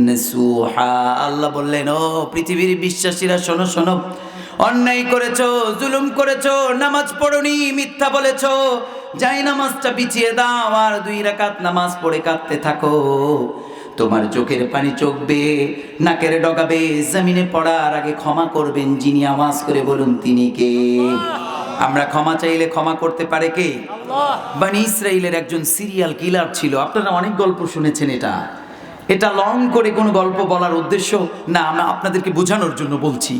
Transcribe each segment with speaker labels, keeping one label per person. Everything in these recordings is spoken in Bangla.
Speaker 1: নাসুহা। আল্লাহ বললেন, ও পৃথিবীর বিশ্বাসীরা শোনো শোনো, অন্যায় করেছো, জুলুম করেছো, নামাজ পড়োনি, মিথ্যা বলেছো, যাই নামাজটা বিছিয়ে দাও আর 2 রাকাত নামাজ পড়ে কাঁদতে থাকো। তোমার চোখের পানি চোখ বেয়ে নাকের ডগাবে জমিনে পড়ার আগে ক্ষমা করবেন যিনি। আওয়াজ করে বলুন তিনি কে? আমরা ক্ষমা চাইলে ক্ষমা করতে পারে কে? বনি ইসরাইলের একজন সিরিয়াল কিলার ছিল। আপনারা অনেক গল্প শুনেছেন। এটা লং করে কোনো গল্প বলার উদ্দেশ্য না, আমরা আপনাদেরকে বোঝানোর জন্য বলছি।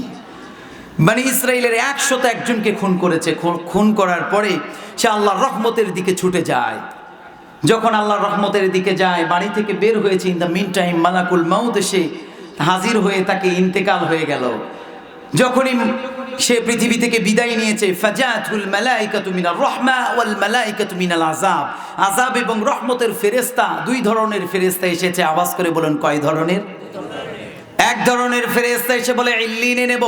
Speaker 1: বনি ইসরাইলের 101 জনকে খুন করেছে। খুন করার পরে সে আল্লাহর রহমতের দিকে ছুটে যায়। যখন আল্লাহর রহমতের দিকে যায়, বাড়ি থেকে বের হয়েছে, ইন দ্য মিন টাইম মালাকুল মাউত এসে হাজির হয়ে তাকে ইন্তেকাল হয়ে গেল। যখনই সে পৃথিবী থেকে বিদায় নিয়েছে, ফাজাতুল মালাইকাতু মিনার রাহমা ওয়াল মালাইকাতু মিনাল আযাব। আযাব এবং রহমতের ফেরেশতা, 2 ধরনের ফেরেশতা এসেছে। আওয়াজ করে বলুন কয় ধরনের? এক ধরনের ফেরেশতা এসে বলে ইল্লিনে নেব,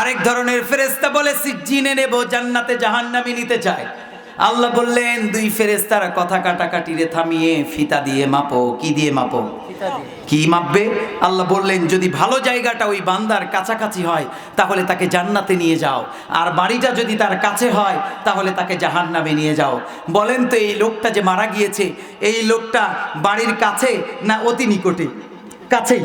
Speaker 1: আরেক ধরনের ফেরেশতা বলে সিজ্জিনে নেব, জান্নাতে জাহান্নামে নিতে চায়। আল্লাহ বললেন 2 ফেরেশতার কথা কাটাকাটিরে থামিয়ে ফিতা দিয়ে মাপো। কি দিয়ে মাপো? কি মাপবে? আল্লাহ বললেন যদি ভালো জায়গাটা ওই বান্দার কাছাকাছি হয় তাহলে তাকে জান্নাতে নিয়ে যাও, আর বাড়িটা যদি তার কাছে হয় তাহলে তাকে জাহান্নামে নিয়ে যাও। বলেন তো এই লোকটা যে মারা গিয়েছে, এই লোকটা বাড়ির কাছে না অতি নিকটে? কাছেই,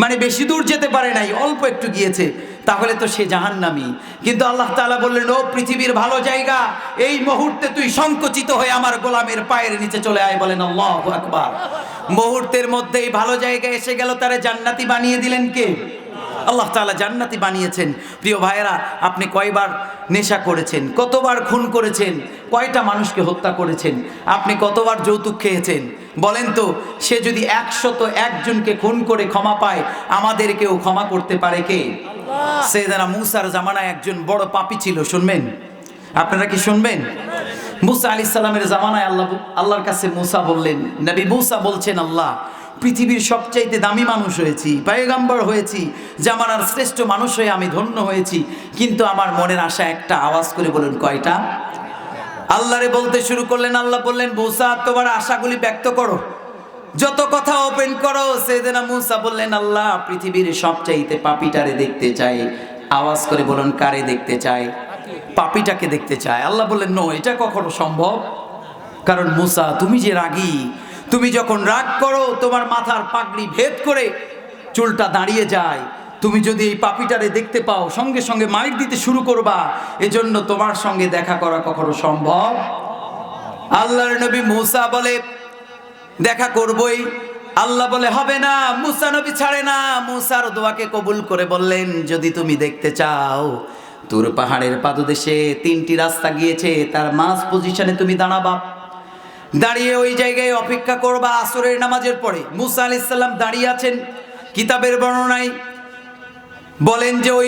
Speaker 1: মানে বেশি দূর যেতে পারে নাই, অল্প একটু গিয়েছে, তাহলে তো সে জাহান্নামী। কিন্তু আল্লাহ তাআলা বললেন, ও পৃথিবীর ভালো জায়গা, এই মুহূর্তে তুই সংকুচিত হয়ে আমার গোলামের পায়ের নিচে চলে আয়। বলেন আল্লাহু আকবার। মুহূর্তের মধ্যেই ভালো জায়গায় এসে গেল, তারে জান্নাতি বানিয়ে দিলেন কে? আল্লাহ তাআলা জান্নাতি বানিয়েছেন। প্রিয় ভাইয়েরা, আপনি কয়বার নেশা করেছেন? কতবার খুন করেছেন? কয়টা মানুষকে হত্যা করেছেন? আপনি কতবার যৌতুক খেয়েছেন? বলেন তো, সে যদি 101 জনকে খুন করে ক্ষমা পায়, আমাদেরকেও ক্ষমা করতে পারে কে? সাইয়েদনা মূসার জামানায় একজন বড় পাপী ছিল। শুনবেন? আপনারা কি শুনবেন? মূসা আলাইহিস সালামের জামানায় আল্লাহর কাছে মূসা বললেন, নবী মূসা বলছেন, আল্লাহ, পৃথিবীর সবচাইতে দামি মানুষ হয়েছি, পয়গম্বর হয়েছি, জামানার শ্রেষ্ঠ মানুষ হয়ে আমি ধন্য হয়েছি, কিন্তু আমার মনের আশা একটা। আওয়াজ করে বলুন কয়টা? আল্লাহরে বলতে শুরু করলেন। আল্লাহ বললেন, মূসা তোমার আশাগুলি ব্যক্ত করো, যত কথা ওপেন করো। সাইয়েদনা মূসা বললেন, আল্লাহ, পৃথিবীর সবচাইতে পাপীটারে দেখতে চাই। আওয়াজ করে বলুন কারে দেখতে চায়? পাপীটাকে দেখতে চায়। আল্লাহ বললেন, নো, এটা কখনো সম্ভব? কারণ মূসা, তুমি যে রাগী, তুমি যখন রাগ করো তোমার মাথার পাগড়ি ভেদ করে চুলটা দাঁড়িয়ে যায়। তুমি যদি এই পাপীটারে দেখতে পাও সঙ্গে সঙ্গে মাইর দিতে শুরু করবা। এজন্য তোমার সঙ্গে দেখা করা কখনো সম্ভব? আল্লাহর নবী মূসা বলে, দেখা করবই। আল্লাহ বলে, হবে না। মূসা নবী ছাড়ে না। মূসার দোয়াকে কবুল করে বললেন, যদি তুমি দেখতে চাও, তুর পাহাড়ের পাদদেশে 3টি রাস্তা গিয়েছে, তার মাঝ পজিশনে তুমি দাঁড়াবা, দাঁড়িয়ে ওই জায়গায় অপেক্ষা করবা আসরের নামাজের পরে। মূসা আলাইহিস সালাম দাঁড়িয়ে আছেন। কিতাবের বর্ণনায় বলেন যে ওই